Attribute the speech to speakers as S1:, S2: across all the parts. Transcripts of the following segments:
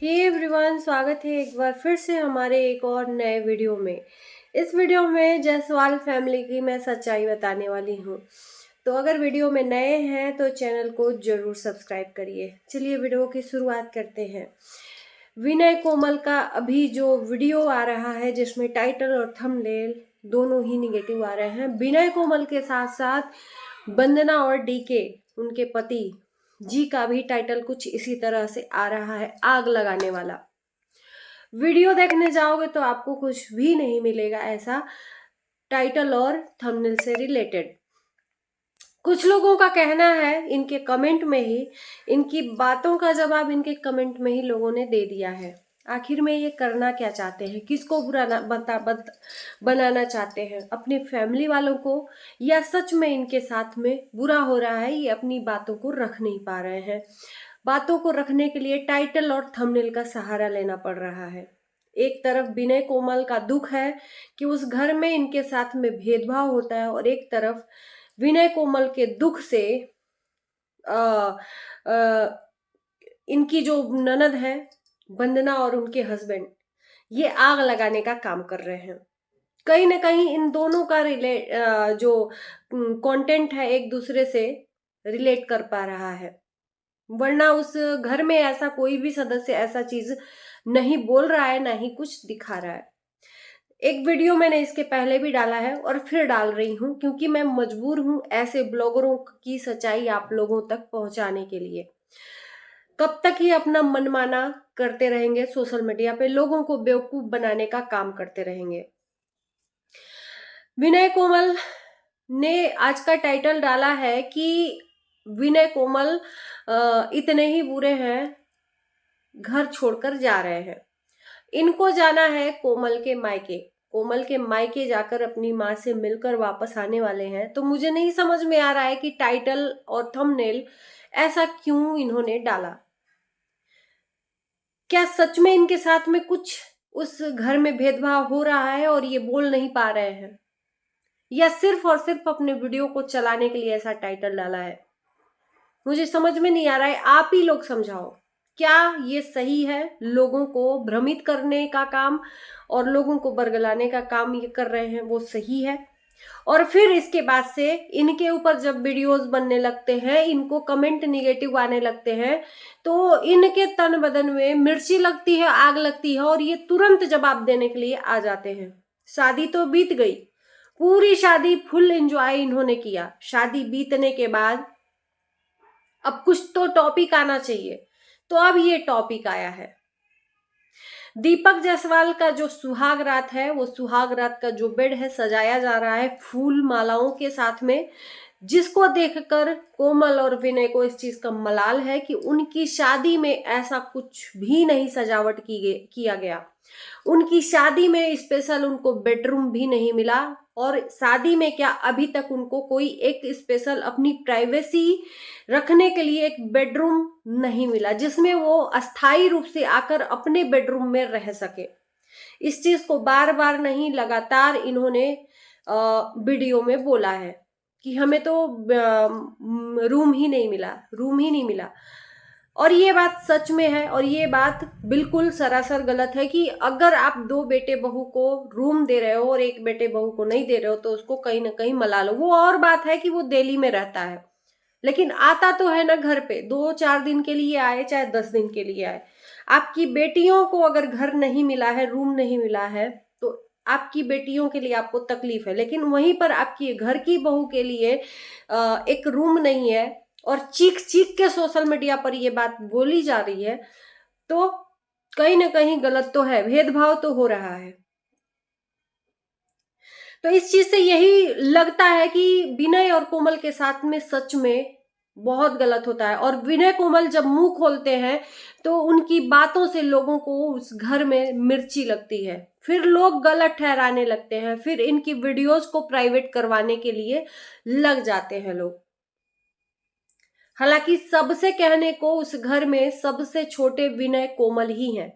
S1: Hey everyone, स्वागत है एक बार फिर से हमारे एक और नए वीडियो में। इस वीडियो में जायसवाल फैमिली की मैं सच्चाई बताने वाली हूँ। तो अगर वीडियो में नए हैं तो चैनल को जरूर सब्सक्राइब करिए। चलिए वीडियो की शुरुआत करते हैं। विनय कोमल का अभी जो वीडियो आ रहा है जिसमें टाइटल और थंबनेल दोनों ही निगेटिव आ रहे हैं। विनय कोमल के साथ साथ वंदना और डीके उनके पति जी का भी टाइटल कुछ इसी तरह से आ रहा है, आग लगाने वाला। वीडियो देखने जाओगे तो आपको कुछ भी नहीं मिलेगा ऐसा टाइटल और थंबनेल से रिलेटेड। कुछ लोगों का कहना है, इनके कमेंट में ही, इनकी बातों का जवाब इनके कमेंट में ही लोगों ने दे दिया है। आखिर में ये करना क्या चाहते हैं, किसको बुरा बनाना चाहते हैं, अपनी फैमिली वालों को, या सच में इनके साथ में बुरा हो रहा है, ये अपनी बातों को रख नहीं पा रहे हैं। बातों को रखने के लिए टाइटल और थंबनेल का सहारा लेना पड़ रहा है। एक तरफ विनय कोमल का दुख है कि उस घर में इनके साथ में भेदभाव होता है, और एक तरफ विनय कोमल के दुख से आ, आ, इनकी जो ननद है वंदना और उनके हस्बैंड ये आग लगाने का काम कर रहे हैं। कहीं ना कहीं इन दोनों का जो कंटेंट है एक दूसरे से रिलेट कर पा रहा है, वरना उस घर में ऐसा कोई भी सदस्य ऐसा चीज नहीं बोल रहा है, ना ही कुछ दिखा रहा है। एक वीडियो मैंने इसके पहले भी डाला है और फिर डाल रही हूँ, क्योंकि मैं मजबूर हूँ ऐसे ब्लॉगरों की सच्चाई आप लोगों तक पहुंचाने के लिए। कब तक ये अपना मनमाना करते रहेंगे, सोशल मीडिया पे लोगों को बेवकूफ बनाने का काम करते रहेंगे। विनय कोमल ने आज का टाइटल डाला है कि विनय कोमल इतने ही बुरे हैं, घर छोड़कर जा रहे हैं। इनको जाना है कोमल के मायके। कोमल के मायके जाकर अपनी माँ से मिलकर वापस आने वाले हैं। तो मुझे नहीं समझ में आ रहा है कि टाइटल और थंबनेल ऐसा क्यों इन्होंने डाला। क्या सच में इनके साथ में कुछ उस घर में भेदभाव हो रहा है और ये बोल नहीं पा रहे हैं, या सिर्फ और सिर्फ अपने वीडियो को चलाने के लिए ऐसा टाइटल डाला है? मुझे समझ में नहीं आ रहा है। आप ही लोग समझाओ, क्या ये सही है? लोगों को भ्रमित करने का काम और लोगों को बरगलाने का काम ये कर रहे हैं, वो सही है? और फिर इसके बाद से इनके ऊपर जब वीडियोस बनने लगते हैं, इनको कमेंट निगेटिव आने लगते हैं, तो इनके तन बदन में मिर्ची लगती है, आग लगती है, और ये तुरंत जवाब देने के लिए आ जाते हैं। शादी तो बीत गई, पूरी शादी फुल एंजॉय इन्होंने किया। शादी बीतने के बाद अब कुछ तो टॉपिक आना चाहिए, तो अब ये टॉपिक आया है। दीपक जायसवाल का जो सुहाग रात है, वो सुहाग रात का जो बेड है सजाया जा रहा है फूल मालाओं के साथ में, जिसको देखकर कोमल और विनय को इस चीज का मलाल है कि उनकी शादी में ऐसा कुछ भी नहीं सजावट किया गया। उनकी शादी में स्पेशल उनको बेडरूम भी नहीं मिला, और शादी में क्या अभी तक उनको कोई एक स्पेशल अपनी प्राइवेसी रखने के लिए एक बेडरूम नहीं मिला, जिसमें वो अस्थाई रूप से आकर अपने बेडरूम में रह सके। इस चीज को बार बार नहीं, लगातार इन्होंने वीडियो में बोला है कि हमें तो रूम ही नहीं मिला, रूम ही नहीं मिला। और ये बात सच में है, और ये बात बिल्कुल सरासर गलत है कि अगर आप दो बेटे बहू को रूम दे रहे हो और एक बेटे बहू को नहीं दे रहे हो, तो उसको कहीं ना कहीं मला लो। वो और बात है कि वो दिल्ली में रहता है, लेकिन आता तो है ना घर पे। 2-4 दिन के लिए आए, चाहे 10 दिन के लिए आए। आपकी बेटियों को अगर घर नहीं मिला है, रूम नहीं मिला है, तो आपकी बेटियों के लिए आपको तकलीफ है, लेकिन वहीं पर आपकी घर की बहू के लिए एक रूम नहीं है, और चीख चीख के सोशल मीडिया पर ये बात बोली जा रही है, तो कहीं ना कहीं गलत तो है, भेदभाव तो हो रहा है। तो इस चीज से यही लगता है कि विनय और कोमल के साथ में सच में बहुत गलत होता है। और विनय कोमल जब मुंह खोलते हैं तो उनकी बातों से लोगों को उस घर में मिर्ची लगती है, फिर लोग गलत ठहराने लगते हैं, फिर इनकी वीडियोस को प्राइवेट करवाने के लिए लग जाते हैं लोग। हालांकि सबसे कहने को उस घर में सबसे छोटे विनय कोमल ही हैं।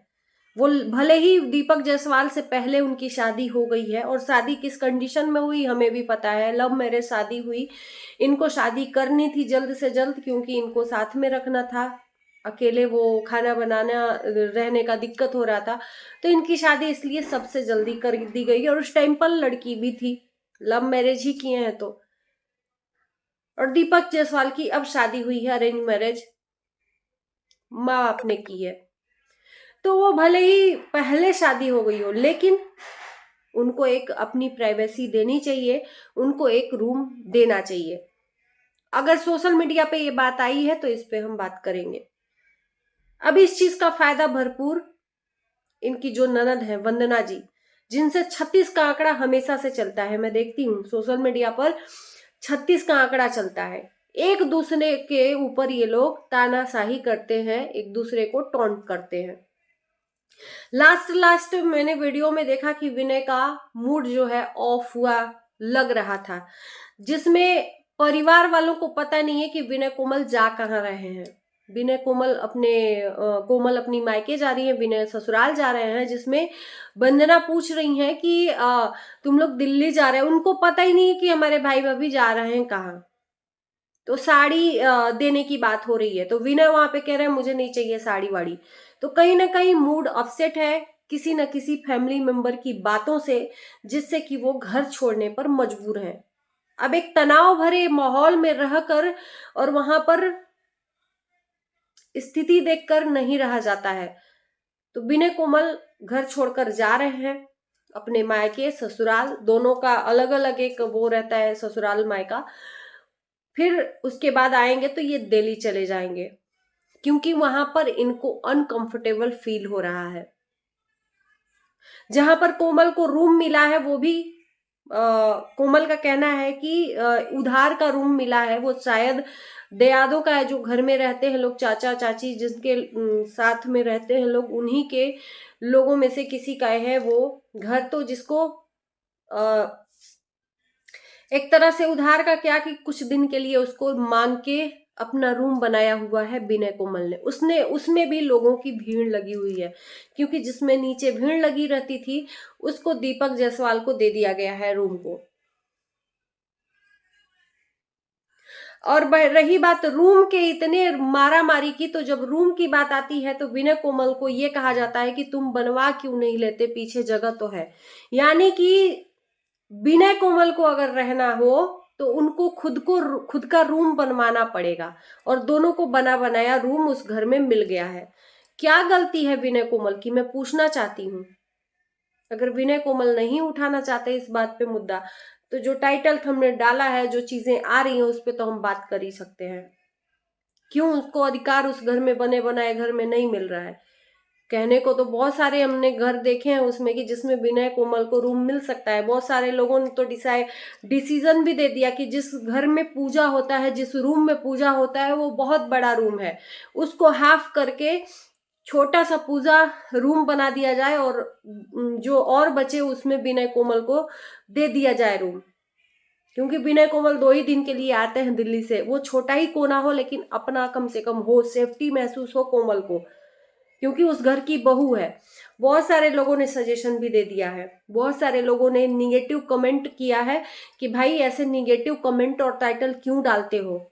S1: वो भले ही दीपक जायसवाल से पहले उनकी शादी हो गई है, और शादी किस कंडीशन में हुई हमें भी पता है, लव मैरिज शादी हुई। इनको शादी करनी थी जल्द से जल्द, क्योंकि इनको साथ में रखना था। अकेले वो खाना बनाना रहने का दिक्कत हो रहा था, तो इनकी शादी इसलिए सबसे जल्दी कर दी गई। और उस टाइम पर लड़की भी थी, लव मैरिज ही किए हैं तो। और दीपक जायसवाल की अब शादी हुई है, अरेंज मैरिज माँ बाप ने की है। तो वो भले ही पहले शादी हो गई हो, लेकिन उनको एक अपनी प्राइवेसी देनी चाहिए, उनको एक रूम देना चाहिए। अगर सोशल मीडिया पे ये बात आई है तो इस पे हम बात करेंगे। अब इस चीज का फायदा भरपूर इनकी जो ननद है वंदना जी, जिनसे 36 का आंकड़ा हमेशा से चलता है, मैं देखती हूँ सोशल मीडिया पर 36 का आंकड़ा चलता है। एक दूसरे के ऊपर ये लोग तानाशाही करते हैं, एक दूसरे को टॉन्ट करते हैं। लास्ट मैंने वीडियो में देखा कि विनय का मूड जो है ऑफ हुआ लग रहा था, जिसमें परिवार वालों को पता नहीं है कि विनय कोमल जा कहाँ रहे हैं। विनय कोमल कोमल अपनी मायके जा रही है, विनय ससुराल जा रहे हैं, जिसमें वंदना पूछ रही हैं कि तुम लोग दिल्ली जा रहे हैं। उनको पता ही नहीं है कि हमारे भाई भाभी जा रहे हैं कहाँ। तो साड़ी देने की बात हो रही है, तो विनय वहां पे कह रहे हैं मुझे नहीं चाहिए साड़ी वाड़ी। तो कहीं ना कहीं मूड अपसेट है किसी न किसी फैमिली मेंबर की बातों से, जिससे कि वो घर छोड़ने पर मजबूर हैं। अब एक तनाव भरे माहौल में रहकर और वहां पर स्थिति देखकर नहीं रहा जाता है, तो विनय कोमल घर छोड़कर जा रहे हैं अपने मायके ससुराल, दोनों का अलग अलग एक वो रहता है ससुराल मायका। फिर उसके बाद आएंगे तो ये दिल्ली चले जाएंगे, क्योंकि वहां पर इनको अनकंफर्टेबल फील हो रहा है। जहां पर कोमल को रूम मिला है वो भी कोमल का कहना है कि उधार का रूम मिला है, वो शायद दयादों का है, जो घर में रहते हैं लोग, चाचा चाची जिनके साथ में रहते हैं लोग, उन्हीं के लोगों में से किसी का है वो घर। तो जिसको एक तरह से उधार का क्या कि कुछ दिन के लिए उसको मांग के अपना रूम बनाया हुआ है विनय कोमल ने। उसमें भी लोगों की भीड़ लगी हुई है, क्योंकि जिसमें नीचे भीड़ लगी रहती थी उसको दीपक जायसवाल को दे दिया गया है रूम को। और रही बात रूम के इतने मारा मारी की, तो जब रूम की बात आती है तो विनय कोमल को यह कहा जाता है कि तुम बनवा क्यों नहीं लेते, पीछे जगह तो है। यानी कि विनय कोमल को अगर रहना हो तो उनको खुद का रूम बनवाना पड़ेगा, और दोनों को बना बनाया रूम उस घर में मिल गया है। क्या गलती है विनय कोमल की, मैं पूछना चाहती हूँ। अगर विनय कोमल नहीं उठाना चाहते इस बात पे मुद्दा, तो जो टाइटल हमने डाला है, जो चीजें आ रही हैं उस पे तो हम बात कर ही सकते हैं। क्यों उसको अधिकार उस घर में बने बनाए घर में नहीं मिल रहा है? कहने को तो बहुत सारे हमने घर देखे हैं उसमें कि जिसमें विनय कोमल को रूम मिल सकता है। बहुत सारे लोगों ने तो डिसीजन भी दे दिया कि जिस घर में पूजा होता है, जिस रूम में पूजा होता है, वो बहुत बड़ा रूम है, उसको हाफ करके छोटा सा पूजा रूम बना दिया जाए, और जो और बचे उसमें विनय कोमल को दे दिया जाए रूम। क्योंकि विनय कोमल 2 ही दिन के लिए आते हैं दिल्ली से, वो छोटा ही कोना हो लेकिन अपना कम से कम हो, सेफ्टी महसूस हो कोमल को, क्योंकि उस घर की बहू है। बहुत सारे लोगों ने सजेशन भी दे दिया है, बहुत सारे लोगों ने निगेटिव कमेंट किया है कि भाई ऐसे निगेटिव कमेंट और टाइटल क्यों डालते हो,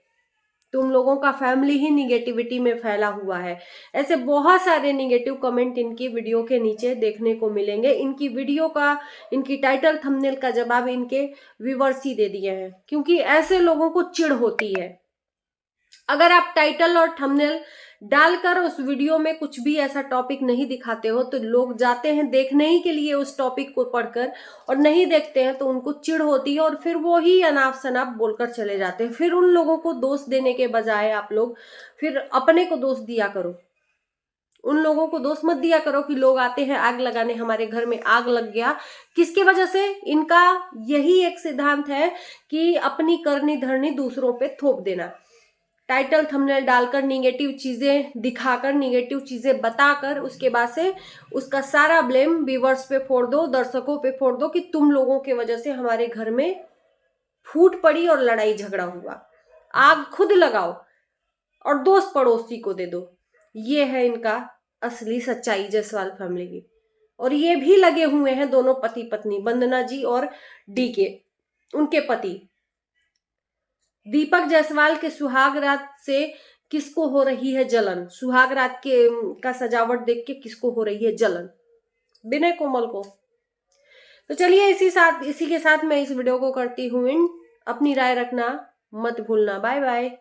S1: तुम लोगों का फैमिली ही निगेटिविटी में फैला हुआ है। ऐसे बहुत सारे निगेटिव कमेंट इनकी वीडियो के नीचे देखने को मिलेंगे। इनकी वीडियो का, इनकी टाइटल थंबनेल का जवाब इनके व्यूअर्स ही दे दिए हैं, क्योंकि ऐसे लोगों को चिढ़ होती है। अगर आप टाइटल और थंबनेल डालकर उस वीडियो में कुछ भी ऐसा टॉपिक नहीं दिखाते हो, तो लोग जाते हैं देखने ही के लिए उस टॉपिक को पढ़कर, और नहीं देखते हैं तो उनको चिढ़ होती है, और फिर वो ही अनाप शनाप बोलकर चले जाते हैं। फिर उन लोगों को दोष देने के बजाय आप लोग फिर अपने को दोष दिया करो, उन लोगों को दोष मत दिया करो कि लोग आते हैं आग लगाने, हमारे घर में आग लग गया। किसकी वजह से? इनका यही एक सिद्धांत है कि अपनी करनी धरनी दूसरों पे थोप देना। टाइटल थंबनेल डालकर, निगेटिव चीजें दिखाकर, निगेटिव चीजें बताकर, उसके बाद से उसका सारा ब्लेम व्यूअर्स पे फोड़ दो, दर्शकों पे फोड़ दो कि तुम लोगों की वजह से हमारे घर में फूट पड़ी और लड़ाई झगड़ा हुआ। आग खुद लगाओ और दोस्त पड़ोसी को दे दो। ये है इनका असली सच्चाई जायसवाल फैमिली की। और ये भी लगे हुए हैं दोनों पति पत्नी, वंदना जी और डीके, उनके पति। दीपक जायसवाल के सुहाग रात से किसको हो रही है जलन, सुहाग रात के का सजावट देख के किसको हो रही है जलन? विनय कोमल को। तो चलिए इसी के साथ मैं इस वीडियो को करती हूँ एंड। अपनी राय रखना मत भूलना। Bye bye.